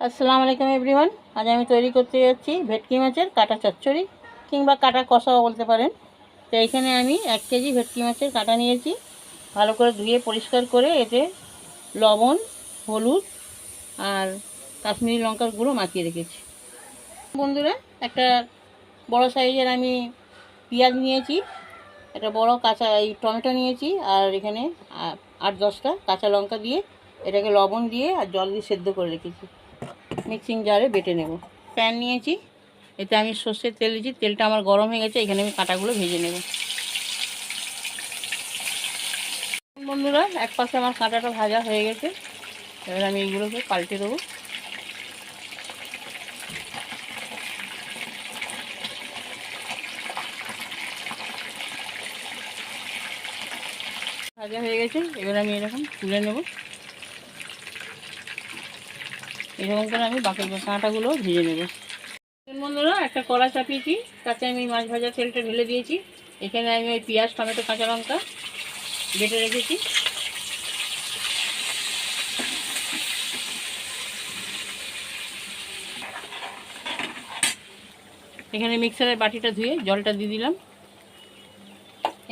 আসসালামু আলাইকুম এভরিওয়ান। আজ আমি তৈরি করতে যাচ্ছি ভেটকি মাছের কাটা চচ্চড়ি কিংবা কাটা কষাও বলতে পারেন। তো এখানে আমি 1 কেজি ভেটকি মাছের কাটা নিয়েছি, ভালো করে ধুয়ে পরিষ্কার করে এতে লবণ, হলুদ আর কাশ্মীরি লঙ্কার গুঁড়ো মাখিয়ে রেখেছি। বন্ধুরা, একটা বড় সাইজের আমি পেঁয়াজ নিয়েছি, একটা বড় কাঁচা টমেটো নিয়েছি, আর এখানে 8-10টা কাঁচা লঙ্কা দিয়ে এটাকে লবণ দিয়ে আর জল দিয়ে সেদ্ধ করে রেখেছি। মিক্সিং জারে বেটে নেব। প্যান নিয়েছি, এতে আমি সর্ষের তেল দিয়েছি, তেলটা আমার গরম হয়ে গেছে। এখানে আমি কাঁটাগুলো ভেজে নেব। বন্ধুরা, এক পাশে আমার কাঁটাটা ভাজা হয়ে গেছে, এবার আমি এইগুলোকে পাল্টে দেবো। ভাজা হয়ে গেছে, এবার আমি এরকম তুলে নেব। এরকম করে আমি বাকি কাঁটাগুলো ভেজে নেব। বন্ধুরা, একটা কড়া চাপিয়েছি, তাতে আমি মাছ ভাজা তেলটা ঢেলে দিয়েছি। এখানে আমি ওই পেঁয়াজ, টমেটো, কাঁচা লঙ্কা বেটে রেখেছি। এখানে মিক্সারের বাটিটা ধুয়ে জলটা দিয়ে দিলাম।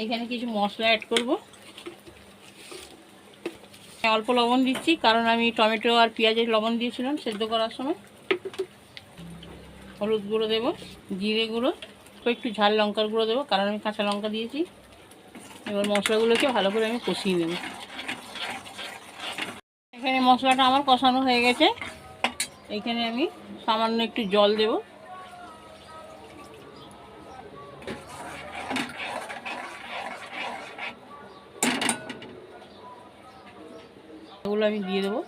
এখানে কিছু মশলা অ্যাড করব। অল্প লবণ দিচ্ছি, কারণ আমি টমেটো আর পেঁয়াজের লবণ দিয়েছিলাম সেদ্ধ করার সময়। হলুদ গুঁড়ো দেবো, জিরে গুঁড়ো, একটু ঝাল লঙ্কার গুঁড়ো দেবো, কারণ আমি কাঁচা লঙ্কা দিয়েছি। এবার মশলাগুলোকে ভালো করে আমি কষিয়ে নেব। এখানে মশলাটা আমার কষানো হয়ে গেছে। এখানে আমি সামান্য একটু জল দেব। এগুলো আমি দিয়ে দেবো।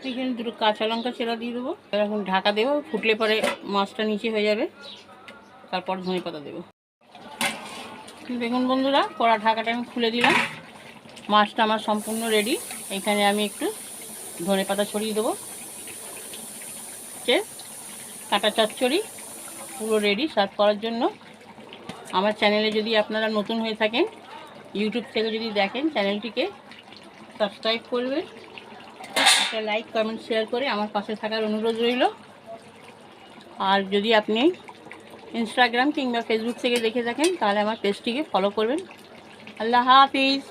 এখানে দুটো কাঁচা লঙ্কা চেরা দিয়ে দেবো। এখন ঢাকা দেবো, ফুটলে পরে মাছটা নিচে হয়ে যাবে, তারপর ধনেপাতা দেবো। দেখুন বন্ধুরা, কড়া ঢাকাটা আমি খুলে দিলাম। মাছটা আমার সম্পূর্ণ রেডি। এখানে আমি একটু ধনেপাতা ছড়িয়ে দেবো। কাটা চচ্চড়ি পুরো রেডি সার্ভ করার জন্য। আমার চ্যানেলে যদি আপনারা নতুন হয়ে থাকেন, ইউটিউব থেকে যদি দেখেন, চ্যানেলটিকে সাবস্ক্রাইব করবেন, একটা লাইক, কমেন্ট, শেয়ার করে আমার পাশে থাকার অনুরোধ রইল। আর যদি আপনি ইনস্টাগ্রাম কিংবা ফেসবুক থেকে দেখে থাকেন, তাহলে আমার পেজটিকে ফলো করবেন। আল্লাহ হাফিজ।